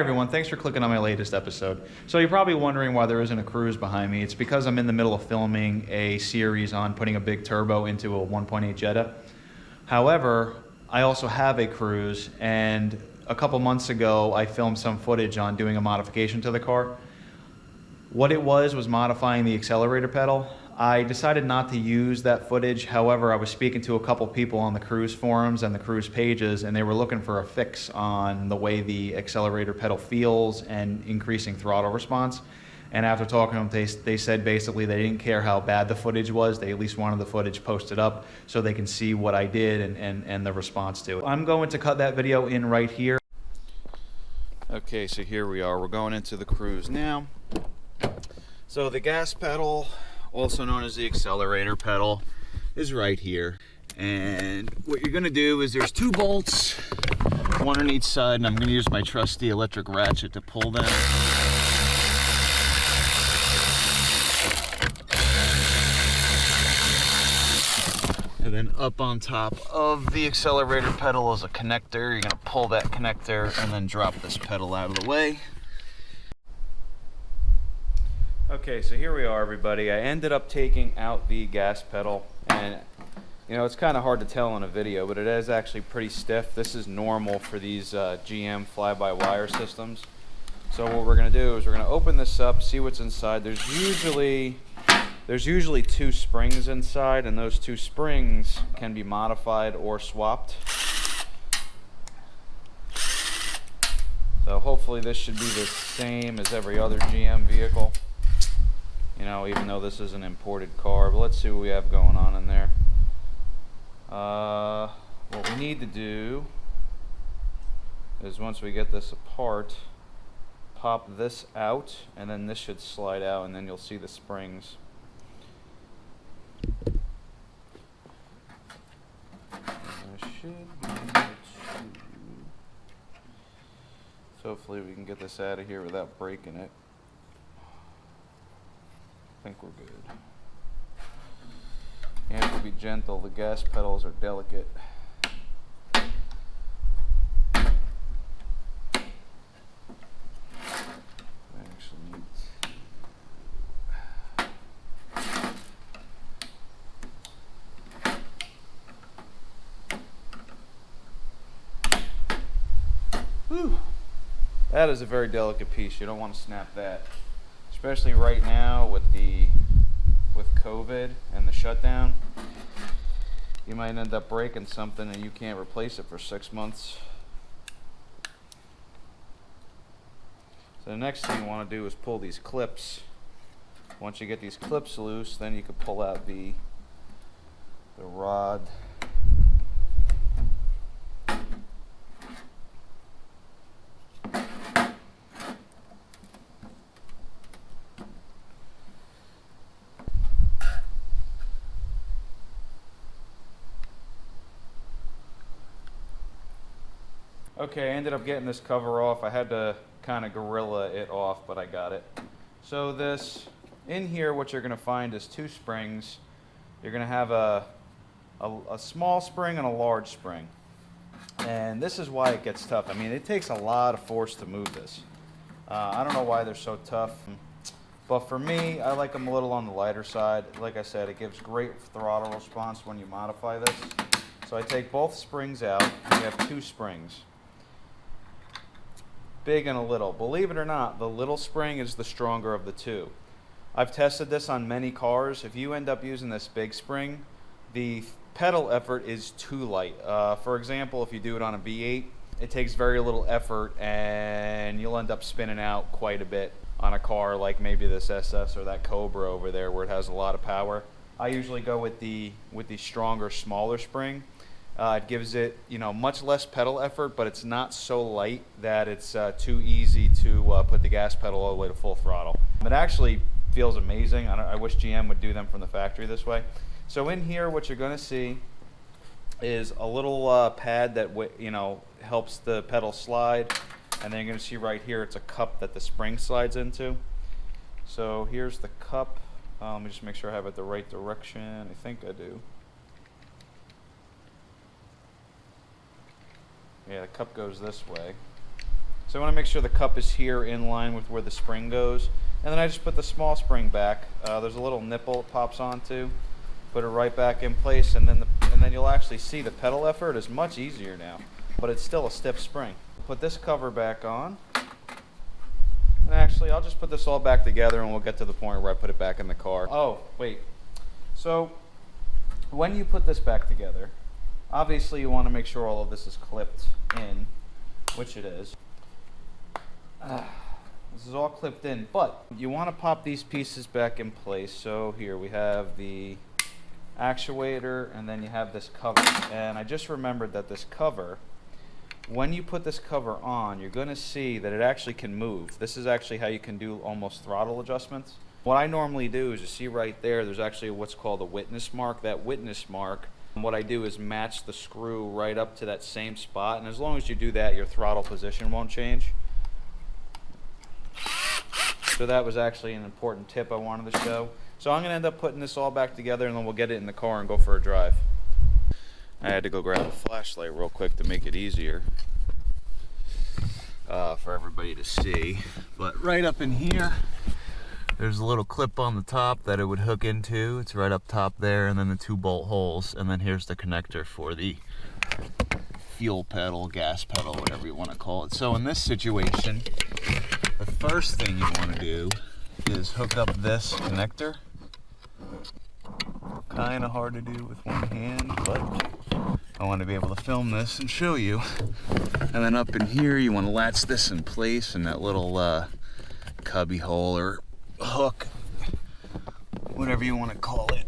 everyone, thanks for clicking on my latest episode. So you're probably wondering why there isn't a Cruze behind me. It's because I'm in the middle of filming a series on putting a big turbo into a 1.8 Jetta. However, I also have a Cruze, and a couple months ago I filmed some footage on doing a modification to the car. What it was modifying the accelerator pedal. I decided not to use that footage. However, I was speaking to a couple people on the Cruze forums and the Cruze pages, and they were looking for a fix on the way the accelerator pedal feels and increasing throttle response. And after talking to them, they said basically they didn't care how bad the footage was. They at least wanted the footage posted up so they can see what I did and the response to it. I'm going to cut that video in right here. Okay, so here we are. We're going into the Cruze now. So the gas pedal, also known as the accelerator pedal, is right here. And what you're gonna do is there's 2 bolts, one on each side, and I'm gonna use my trusty electric ratchet to pull them. And then up on top of the accelerator pedal is a connector. You're gonna pull that connector and then drop this pedal out of the way. Okay, so here we are, everybody. I ended up taking out the gas pedal, and you know, it's kind of hard to tell in a video, but it is actually pretty stiff. This is normal for these GM fly-by-wire systems. So what we're going to do is we're going to open this up, see what's inside. There's usually 2 springs inside, and those 2 springs can be modified or swapped. So hopefully this should be the same as every other GM vehicle. You know, even though this is an imported car, but let's see what we have going on in there. What we need to do is, once we get this apart, pop this out, and then this should slide out, and then you'll see the springs. So hopefully we can get this out of here without breaking it. I think we're good. You have to be gentle. The gas pedals are delicate. Whew. That is a very delicate piece. You don't want to snap that. Especially right now with COVID and the shutdown, you might end up breaking something and you can't replace it for 6 months. So the next thing you want to do is pull these clips. Once you get these clips loose, then you can pull out the rod. Okay, I ended up getting this cover off. I had to kind of gorilla it off, but I got it. So this, in here, what you're going to find is 2 springs. You're going to have a small spring and a large spring. And this is why it gets tough. I mean, it takes a lot of force to move this. I don't know why they're so tough, but for me, I like them a little on the lighter side. Like I said, it gives great throttle response when you modify this. So I take both springs out, and we have 2 springs. Big and a little. Believe it or not, the little spring is the stronger of the 2. I've tested this on many cars. If you end up using this big spring, the pedal effort is too light. For example, if you do it on a V8, it takes very little effort and you'll end up spinning out quite a bit on a car like maybe this SS or that Cobra over there where it has a lot of power. I usually go with the stronger, smaller spring. It gives it, you know, much less pedal effort, but it's not so light that it's too easy to put the gas pedal all the way to full throttle. It actually feels amazing. I wish GM would do them from the factory this way. So in here, what you're going to see is a little pad that helps the pedal slide, and then you're going to see right here it's a cup that the spring slides into. So here's the cup. Let me just make sure I have it the right direction. I think I do. Yeah, the cup goes this way. So I want to make sure the cup is here in line with where the spring goes. And then I just put the small spring back. There's a little nipple it pops onto. Put it right back in place, and then you'll actually see the pedal effort is much easier now, but it's still a stiff spring. Put this cover back on. And actually, I'll just put this all back together and we'll get to the point where I put it back in the car. Oh, wait. So when you put this back together, obviously you want to make sure all of this is clipped in, which it is. This is all clipped in, but you want to pop these pieces back in place. So here we have the actuator, and then you have this cover. And I just remembered that this cover, when you put this cover on, you're going to see that it actually can move. This is actually how you can do almost throttle adjustments. What I normally do is, you see right there, there's actually what's called a witness mark. That witness mark, what I do is match the screw right up to that same spot, and as long as you do that, your throttle position won't change. So that was actually an important tip I wanted to show. So I'm going to end up putting this all back together, and then we'll get it in the car and go for a drive. I had to go grab a flashlight real quick to make it easier for everybody to see. But right up in here, there's a little clip on the top that it would hook into. It's right up top there, and then the 2 bolt holes, and then here's the connector for the fuel pedal, gas pedal, whatever you want to call it. So in this situation, the first thing you want to do is hook up this connector. Kind of hard to do with one hand, but I want to be able to film this and show you. And then up in here, you want to latch this in place in that little cubby hole or hook, whatever you want to call it.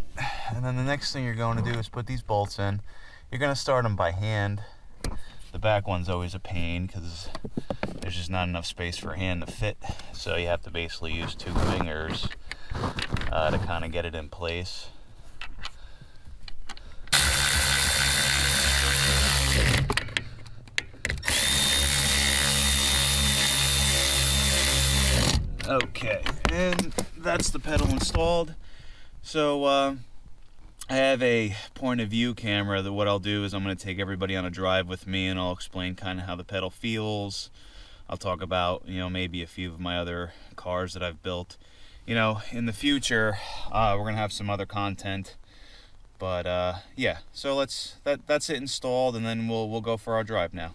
And then the next thing you're going to do is put these bolts in. You're going to start them by hand. The back one's always a pain because there's just not enough space for a hand to fit. So you have to basically use 2 fingers to kind of get it in place. Okay, and that's the pedal installed. So I have a point of view camera that what I'll do is I'm going to take everybody on a drive with me, and I'll explain kind of how the pedal feels. I'll talk about, maybe a few of my other cars that I've built. In the future, we're going to have some other content. But yeah, so that's it installed, and then we'll go for our drive now.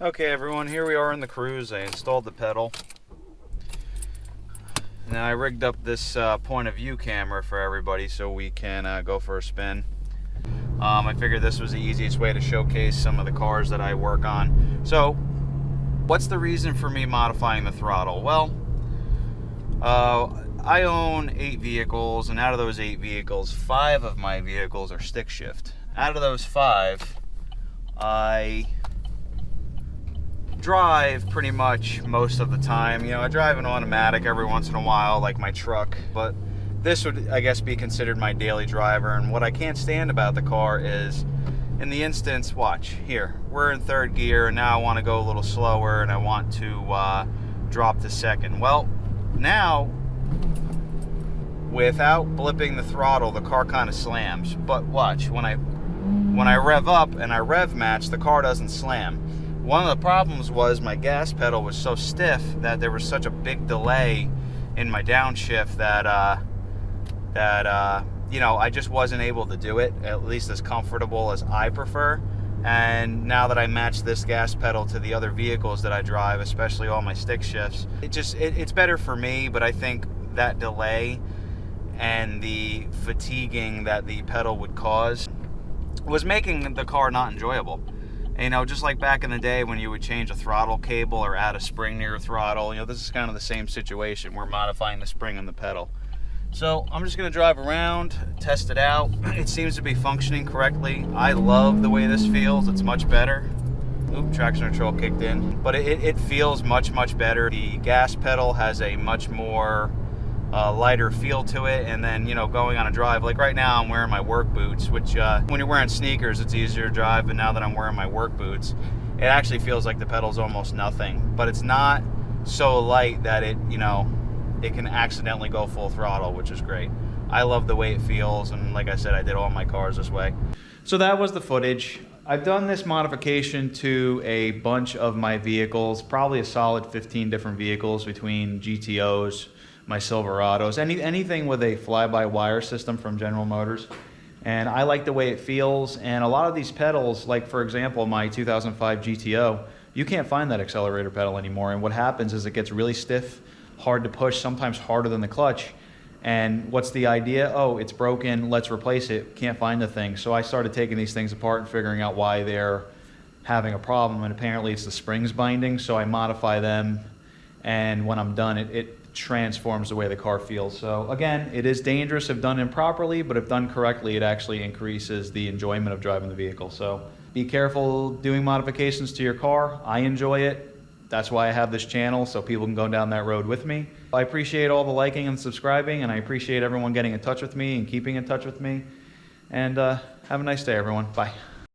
Okay, everyone, here we are in the Cruze. I installed the pedal. Now I rigged up this point of view camera for everybody so we can go for a spin. I figured this was the easiest way to showcase some of the cars that I work on. So, what's the reason for me modifying the throttle? Well, I own 8 vehicles, and out of those 8 vehicles, 5 of my vehicles are stick shift. Out of those 5, I drive pretty much most of the time. I drive an automatic every once in a while, like my truck, but this would, I guess, be considered my daily driver. And what I can't stand about the car is, in the instance, watch, here, we're in 3rd gear, and now I want to go a little slower, and I want to drop to 2nd. Well, now, without blipping the throttle, the car kind of slams. But watch, when I rev up and I rev match, the car doesn't slam. One of the problems was my gas pedal was so stiff that there was such a big delay in my downshift that I just wasn't able to do it, at least as comfortable as I prefer. And now that I match this gas pedal to the other vehicles that I drive, especially all my stick shifts, it's better for me. But I think that delay and the fatiguing that the pedal would cause was making the car not enjoyable. Just like back in the day when you would change a throttle cable or add a spring to your throttle, this is kind of the same situation. We're modifying the spring on the pedal. So I'm just going to drive around, test it out. It seems to be functioning correctly. I love the way this feels. It's much better. Oop, traction control kicked in. But it feels much, much better. The gas pedal has a much more lighter feel to it. And then, going on a drive, like right now I'm wearing my work boots, which when you're wearing sneakers, it's easier to drive. But now that I'm wearing my work boots, it actually feels like the pedal's almost nothing. But it's not so light that it can accidentally go full throttle, which is great. I love the way it feels, and like I said, I did all my cars this way. So that was the footage. I've done this modification to a bunch of my vehicles, probably a solid 15 different vehicles between GTOs, my Silverados, anything with a fly-by-wire system from General Motors. And I like the way it feels, and a lot of these pedals, like for example my 2005 GTO, you can't find that accelerator pedal anymore, and what happens is it gets really stiff, hard to push, sometimes harder than the clutch. And what's the idea? Oh, it's broken, let's replace it. Can't find the thing. So I started taking these things apart and figuring out why they're having a problem, and apparently it's the springs binding, so I modify them, and when I'm done, it transforms the way the car feels. So again, it is dangerous if done improperly, but if done correctly, it actually increases the enjoyment of driving the vehicle. So be careful doing modifications to your car. I enjoy it. That's why I have this channel, so people can go down that road with me. I appreciate all the liking and subscribing, and I appreciate everyone getting in touch with me and keeping in touch with me. And have a nice day, everyone. Bye.